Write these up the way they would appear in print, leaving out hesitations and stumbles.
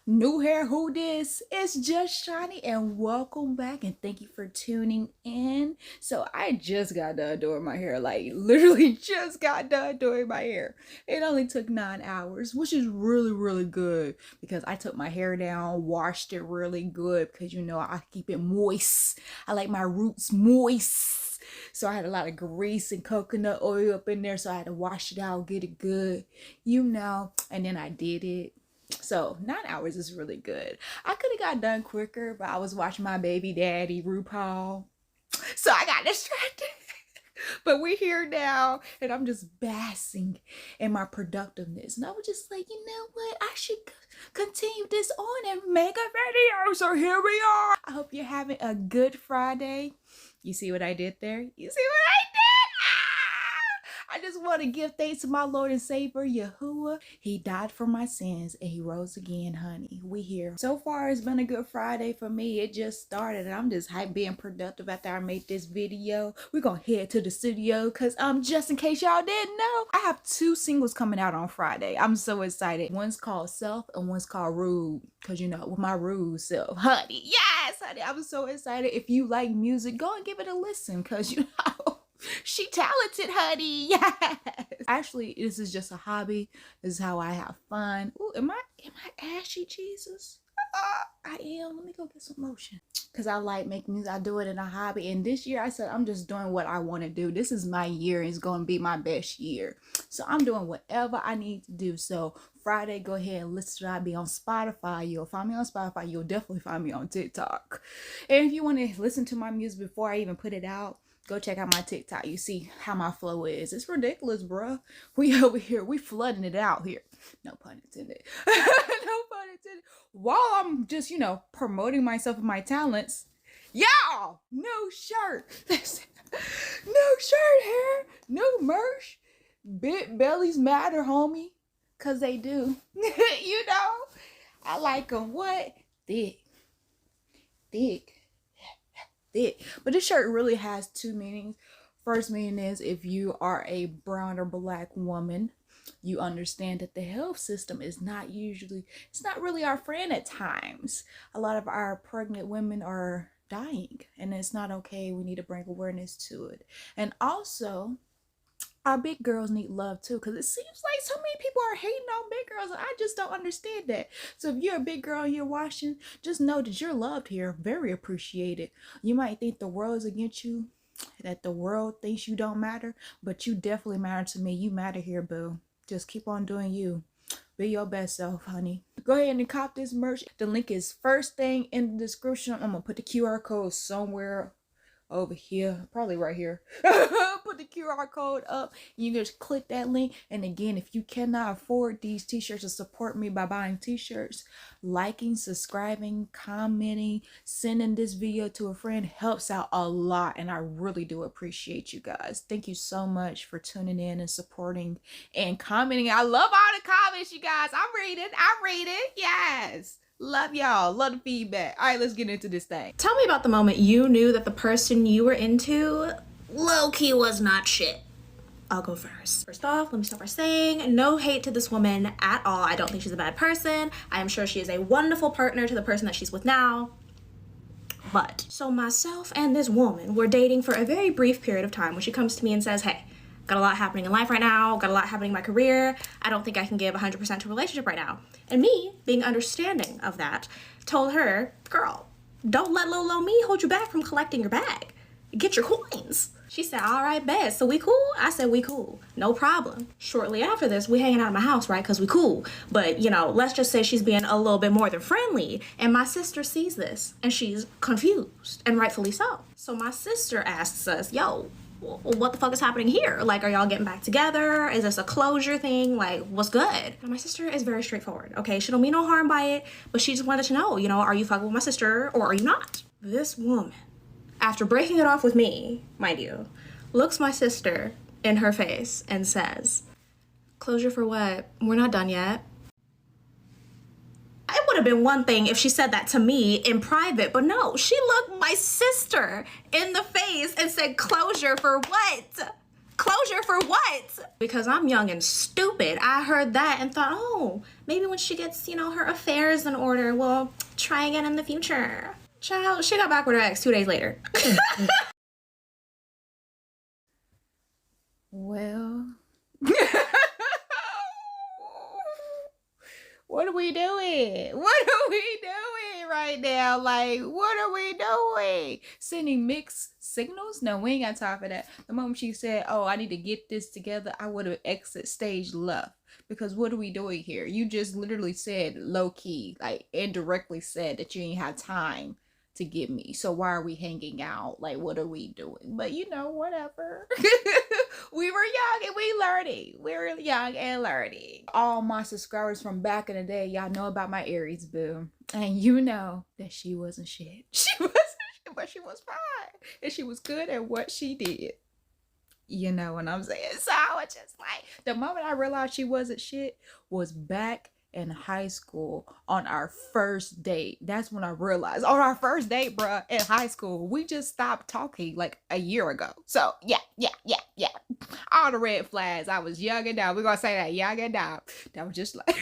New hair, who dis? It's just Shiny and welcome back and thank you for tuning in. So I just got done doing my hair, like literally just got done doing my hair. It only took 9 hours, which is really good because I took my hair down, washed it really good because I keep it moist. I like my roots moist. So I had a lot of grease and coconut oil up in there, so I had to wash it out, get it good, and then I did it. So 9 hours is really good. I could have got done quicker, but I was watching my baby daddy, RuPaul. So I got distracted. But we're here now, and I'm just basking in my productiveness. And I was just like, you know what? I should continue this on and make a video. So here we are. I hope you're having a good Friday. You see what I did there? You see what I did? I just want to give thanks to my Lord and Savior, Yahuwah. He died for my sins and he rose again, honey. We here. So far, it's been a good Friday for me. It just started and I'm just hyped being productive after I made this video. We're going to head to the studio because just in case y'all didn't know, I have 2 singles coming out on Friday. I'm so excited. One's called Self and one's called Rude because, with my rude self, honey. Yes, honey. I'm so excited. If you like music, go and give it a listen because, she talented, honey. Yes. Actually, this is just a hobby. This is how I have fun. Ooh, am I ashy, Jesus? I am. Let me go get some lotion. Because I like making music. I do it in a hobby. And this year I said, I'm just doing what I want to do. This is my year. It's going to be my best year. So I'm doing whatever I need to do. So Friday, go ahead and listen to. I'll be on Spotify. You'll find me on Spotify. You'll definitely find me on TikTok. And if you want to listen to my music before I even put it out, go check out my TikTok. You see how my flow is. It's ridiculous, bruh. We over here. We flooding it out here. No pun intended. No pun intended. While I'm just, promoting myself and my talents. Y'all, no shirt. No shirt hair. No merch. Big bellies matter, homie. Because they do. I like them. What? Thick. But this shirt really has 2 meanings. First meaning is if you are a brown or black woman, you understand that the health system is not really our friend at times. A lot of our pregnant women are dying and it's not okay. We need to bring awareness to it. And also, our big girls need love too, because it seems like so many people are hating on big girls and I just don't understand that. So if you're a big girl and you're watching, just know that you're loved here, very appreciated. You might think the world is against you, that the world thinks you don't matter, but you definitely matter to me. You matter here, boo. Just keep on doing you. Be your best self, honey. Go ahead and cop this merch. The link is first thing in the description. I'm gonna put the QR code somewhere over here, probably right here. Put the QR code up. You just click that link. And again, if you cannot afford these t-shirts, to support me by buying t-shirts, liking, subscribing, commenting, sending this video to a friend helps out a lot. And I really do appreciate you guys. Thank you so much for tuning in and supporting and commenting. I love all the comments, you guys. I read it. Yes. Love y'all. Love the feedback. All right, let's get into this thing. Tell me about the moment you knew that the person you were into low-key was not shit. I'll go first. First off, let me start by saying no hate to this woman at all. I don't think she's a bad person. I am sure she is a wonderful partner to the person that she's with now. But so myself and this woman were dating for a very brief period of time when she comes to me and says, hey, got a lot happening in life right now, got a lot happening in my career. I don't think I can give 100% to a relationship right now. And me, being understanding of that, told her, girl, don't let little old me hold you back from collecting your bag. Get your coins. She said, all right, bet. So we cool? I said, we cool. No problem. Shortly after this, we hanging out at my house, right? Because we cool. But, let's just say she's being a little bit more than friendly. And my sister sees this and she's confused, and rightfully so. So my sister asks us, yo, what the fuck is happening here? Like, are y'all getting back together? Is this a closure thing? Like, what's good? And my sister is very straightforward, okay? She don't mean no harm by it, but she just wanted to know, are you fucking with my sister or are you not? This woman, after breaking it off with me, mind you, looks my sister in her face and says, closure for what? We're not done yet. It would have been one thing if she said that to me in private, but no, she looked my sister in the face and said, closure for what? Closure for what? Because I'm young and stupid. I heard that and thought, oh, maybe when she gets, her affairs in order, we'll try again in the future. Child, she got back with her ex 2 days later. Well, what are we doing? What are we doing right now? Like, what are we doing? Sending mixed signals? No, we ain't got time for that. The moment she said, oh, I need to get this together, I would have exit stage left. Because what are we doing here? You just literally said low key, like indirectly said that you ain't have time to get me. So why are we hanging out? Like, what are we doing? But whatever. We were young and we learning. We were young and learning. All my subscribers from back in the day, y'all know about my Aries boo. And you know that she wasn't shit. She wasn't shit, but she was fine. And she was good at what she did. You know what I'm saying? So I was just like, the moment I realized she wasn't shit was back in high school on our first date. That's when I realized on our first date, bruh, in high school, we just stopped talking like a year ago. So yeah. All the red flags. I was young and dumb. We're gonna say that, young and dumb. That was just like,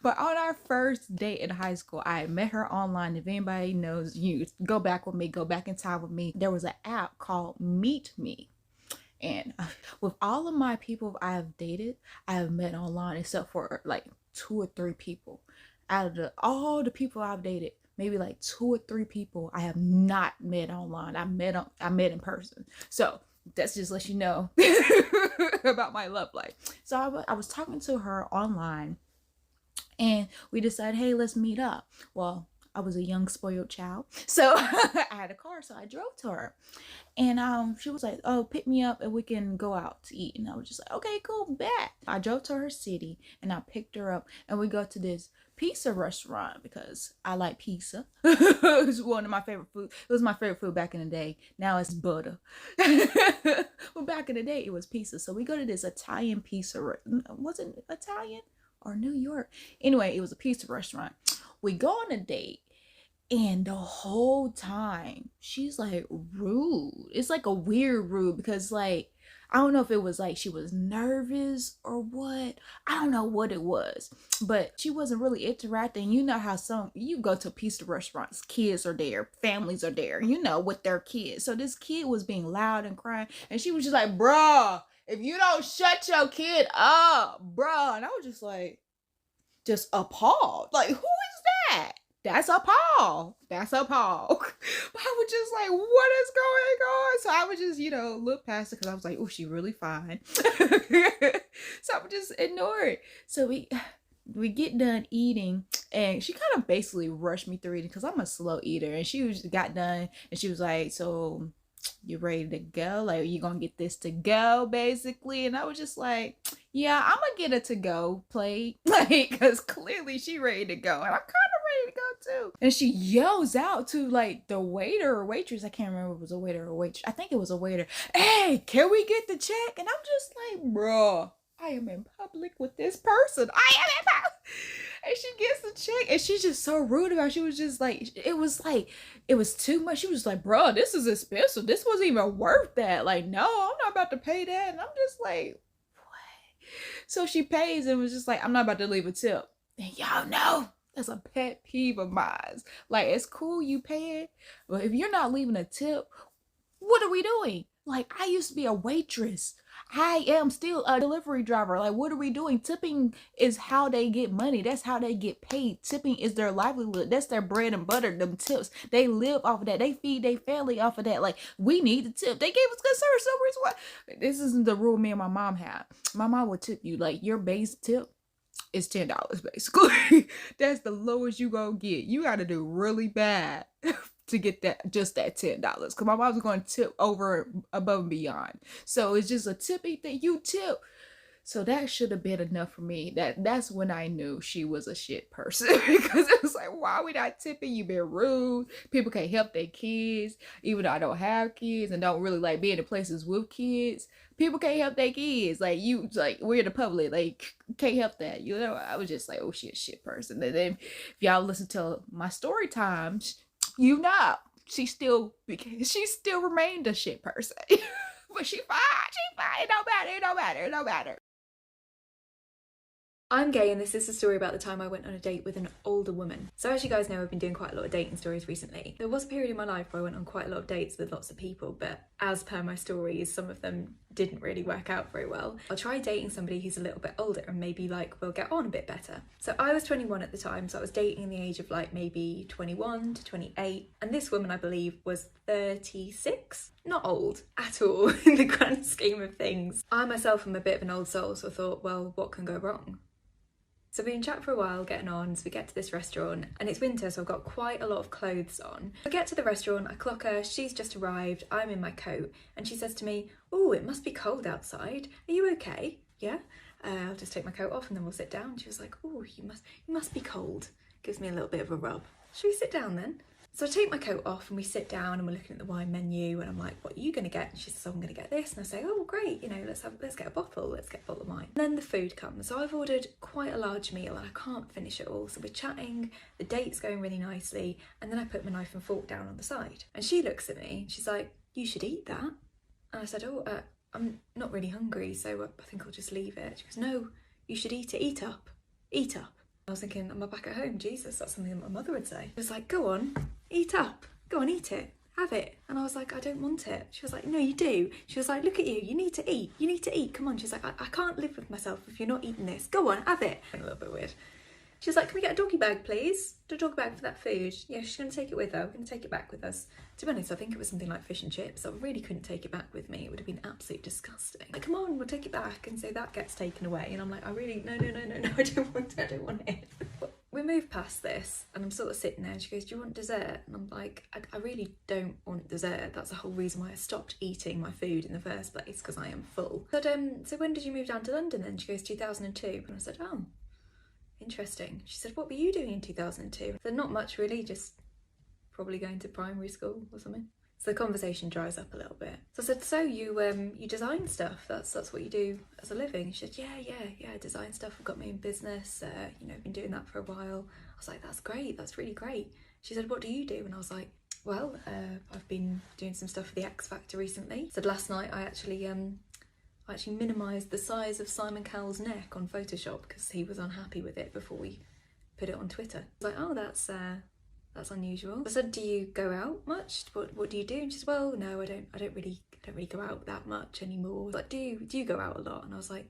but on our first date in high school, I met her online. If anybody knows, you go back with me, go back in time with me. There was an app called Meet Me. And with all of my people I have dated, I have met online except for like 2 or 3 people. Out of all the people I've dated, maybe like 2 or 3 people I have not met online. I met in person. So that's just let you know about my love life. So I was talking to her online, and we decided, hey, let's meet up. Well, I was a young spoiled child, so I had a car, so I drove to her. And she was like, oh, pick me up and we can go out to eat. And I was just like, okay, cool, bet. I drove to her city and I picked her up, and we go to this pizza restaurant because I like pizza. It was one of my favorite food. It was my favorite food back in the day. Now it's butter. But back in the day, it was pizza. So we go to this Italian pizza. Was it Italian or New York? Anyway, it was a pizza restaurant. We go on a date. And the whole time, she's like rude. It's like a weird rude because like, I don't know if it was like she was nervous or what. I don't know what it was, but she wasn't really interacting. You know how you go to pizza restaurants, kids are there, families are there, with their kids. So this kid was being loud and crying, and she was just like, bruh, if you don't shut your kid up, bruh. And I was just like, just appalled. Like, who is that? That's a Paul. That's a Paul. But I was just like, what is going on? So I would just, look past it because I was like, oh, she really fine. So I would just ignore it. So we get done eating, and she kind of basically rushed me through eating because I'm a slow eater. And she got done, and she was like, so you ready to go? Like, you gonna get this to go, basically? And I was just like, yeah, I'm gonna get a to-go plate. Like, because clearly she ready to go. And I'm kind of ready to go too. And she yells out to like the waiter or waitress. I can't remember if it was a waiter or waitress. I think it was a waiter. Hey, can we get the check? And I'm just like, bro, I am in public with this person. I am in public. And she gets the check, and she's just so rude about it. She was just like, it was too much. She was like, bro, this is expensive. This wasn't even worth that. Like, no, I'm not about to pay that. And I'm just like, what? So she pays and was just like, I'm not about to leave a tip. And y'all know that's a pet peeve of mine. Like, it's cool you pay it, but if you're not leaving a tip, what are we doing? Like, I used to be a waitress. I am still a delivery driver. Like, what are we doing? Tipping is how they get money. That's how they get paid. Tipping is their livelihood. That's their bread and butter, them tips. They live off of that. They feed their family off of that. Like, we need the tip. They gave us good service. So what? This isn't the rule me and my mom had. My mom would tip you. Like, your base tip is $10, basically. That's the lowest you gonna get. You gotta do really bad to get that $10, because my mom's going to tip over, above and beyond. So it's just a tippy thing. You tip. So that should have been enough for me. That's when I knew she was a shit person. Because it was like, why are we not tipping? You been rude. People can't help their kids. Even though I don't have kids and don't really like being in places with kids, people can't help their kids. Like, we're in the public, like, can't help that. I was just like, oh, she a shit person. And then if y'all listen to my story times, she still remained a shit person. But she fine, it don't matter, it don't matter. I'm gay, and this is a story about the time I went on a date with an older woman. So as you guys know, I've been doing quite a lot of dating stories recently. There was a period in my life where I went on quite a lot of dates with lots of people, but as per my stories, some of them didn't really work out very well. I'll try dating somebody who's a little bit older and maybe like we'll get on a bit better. So I was 21 at the time, so I was dating in the age of like maybe 21 to 28. And this woman, I believe, was 36. Not old at all in the grand scheme of things. I myself am a bit of an old soul, so I thought, well, what can go wrong? So we've been chatting for a while, getting on, so we get to this restaurant, and it's winter, so I've got quite a lot of clothes on. I get to the restaurant, I clock her, she's just arrived, I'm in my coat, and she says to me, "Oh, it must be cold outside. Are you okay?" "Yeah, I'll just take my coat off and then we'll sit down." She was like, "Oh, you must be cold." Gives me a little bit of a rub. "Should we sit down then?" So I take my coat off and we sit down and we're looking at the wine menu, and I'm like, "What are you gonna get?" And she says, "I'm gonna get this." And I say, "Oh, great, you know, let's get a bottle of wine." And then the food comes. So I've ordered quite a large meal and I can't finish it all. So we're chatting, the date's going really nicely, and then I put my knife and fork down on the side. And she looks at me and she's like, "You should eat that." And I said, "Oh, I'm not really hungry, so I think I'll just leave it." She goes, "No, you should eat it, eat up, eat up." I was thinking, am I back at home? Jesus, that's something that my mother would say. She was like, "Go on, eat up, go on, eat it, have it." And I was like, "I don't want it." She was like, "No, you do." She was like, "Look at you, you need to eat, come on." She's like, I can't live with myself if you're not eating this. Go on, have it." A little bit weird. She was like, "Can we get a doggy bag, please? A doggy bag for that food." Yeah, she's going to take it with her. We're going to take it back with us. To be honest, I think it was something like fish and chips. I really couldn't take it back with me. It would have been absolutely disgusting. Like, "Come on, we'll take it back." And so that gets taken away. And I'm like, no, I don't want it. But we move past this and I'm sort of sitting there and she goes, "Do you want dessert?" And I'm like, I really don't want dessert. That's the whole reason why I stopped eating my food in the first place, because I am full. But so when did you move down to London then? She goes, 2002. And I said, "Oh, interesting." She said, "What were you doing in 2002? I said, "Not much really, just probably going to primary school or something." So the conversation dries up a little bit. So I said, "So you design stuff, that's what you do as a living?" She said, yeah, design stuff. I've got my own business, you know, I've been doing that for a while." I was like, "That's great, that's really great." She said, "What do you do?" And I was like, "Well, I've been doing some stuff for the X Factor recently." Said last night I actually minimised the size of Simon Cowell's neck on Photoshop because he was unhappy with it before we put it on Twitter. I was like, "Oh, that's unusual." I said, "Do you go out much? What do you do?" And she said, "Well, no, I don't really go out that much anymore." Like, do you go out a lot?" And I was like,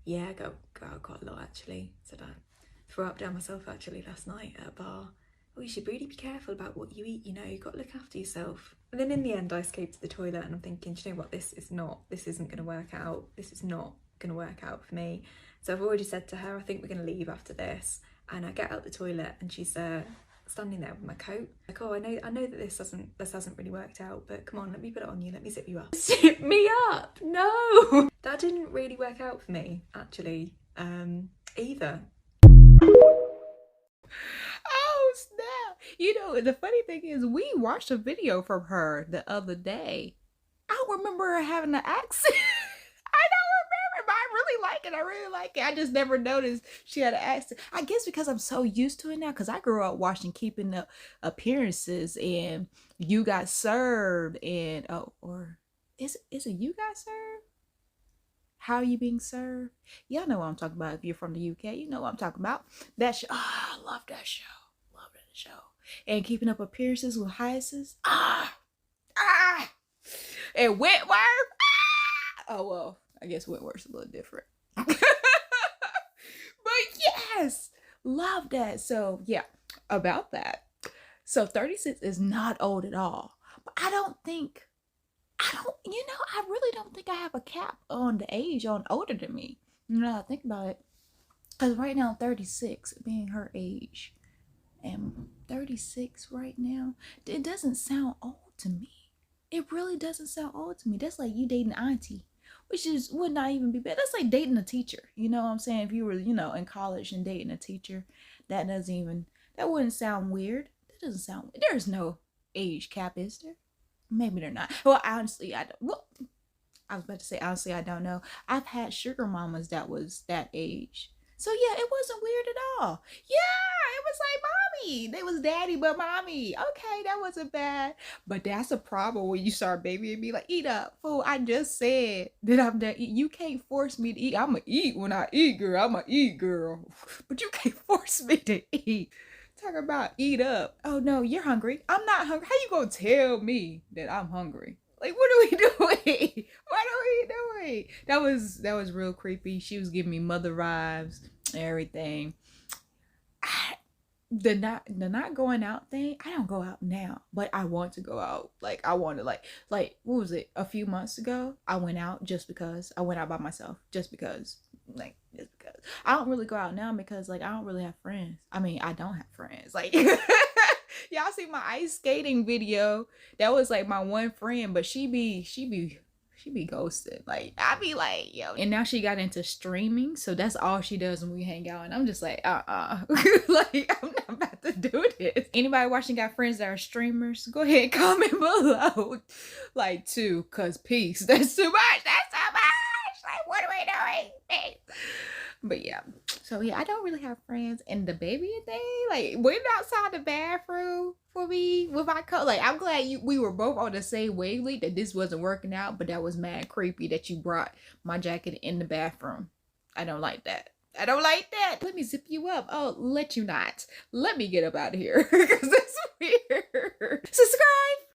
"Yeah, I go out quite a lot actually." I said, "I threw up down myself actually last night at a bar." "Oh, you should really be careful about what you eat, you know, you've got to look after yourself." And then in the end I escaped to the toilet and I'm thinking, "Do you know what, this isn't gonna work out. This is not gonna work out for me." So I've already said to her, "I think we're gonna leave after this." And I get out the toilet and she's standing there with my coat, like, "Oh, I know that this hasn't really worked out, but come on, let me put it on you, let me zip you up." Zip me up? No! That didn't really work out for me, actually, either. Oh snap! You know, the funny thing is, we watched a video from her the other day. I don't remember her having an accent. I don't remember, but I really like it. I really like it. I just never noticed she had an accent. I guess because I'm so used to it now, because I grew up watching Keeping Up Appearances and You Got Served and or is it You Got Served? How Are You Being Served? Y'all know what I'm talking about. If you're from the UK, you know what I'm talking about. That show. I love that show. Love that show. And Keeping Up Appearances with Hyacinth. And Wentworth. Oh well, I guess Wentworth's a little different. But yes, love that. So yeah, about that. So 36 is not old at all. But I really don't think I have a cap on the age on older than me. You know, I think about it. Because right now, 36, being her age, and 36 right now, it doesn't sound old to me. It really doesn't sound old to me. That's like you dating auntie, which would not even be bad. That's like dating a teacher. You know what I'm saying? If you were, in college and dating a teacher, that wouldn't sound weird. That doesn't sound, there's no age cap, is there? Maybe they're not. Well, honestly, I don't. Well, I was about to say, honestly, I don't know. I've had sugar mamas that was that age. So yeah, it wasn't weird at all. Yeah, it was like mommy. They was daddy, but mommy. Okay, that wasn't bad. But that's a problem when you start babying me. Like, eat up, fool. I just said that I'm done eating. You can't force me to eat. I'ma eat when I eat, girl. I'ma eat, girl. But you can't force me to eat. Talk about eat up. Oh no, you're hungry. I'm not hungry. How you gonna tell me that I'm hungry? Like, what are we doing? What are we doing? That was real creepy. She was giving me mother vibes, everything. The not going out thing. I don't go out now, but I want to go out. Like, I want to like what was it? A few months ago, I went out just because. I went out by myself just because. Like, just because. I don't really go out now because like I don't really have friends. I mean, I don't have friends. Like y'all see my ice skating video? That was like my one friend, but she be ghosted. Like, I be like, yo. And now she got into streaming, so that's all she does when we hang out. And I'm just like, like, I'm not about to do this. Anybody watching got friends that are streamers? Go ahead and comment below. Like, two, cause peace. That's too much. That's too much. Like, what are we doing? But yeah, so yeah, I don't really have friends. And the baby thing, like, waiting outside the bathroom for me with my coat. Like, I'm glad we were both on the same wavelength that this wasn't working out, but that was mad creepy that you brought my jacket in the bathroom. I don't like that. I don't like that. Let me zip you up. Oh, let you not. Let me get up out of here because that's weird. Subscribe.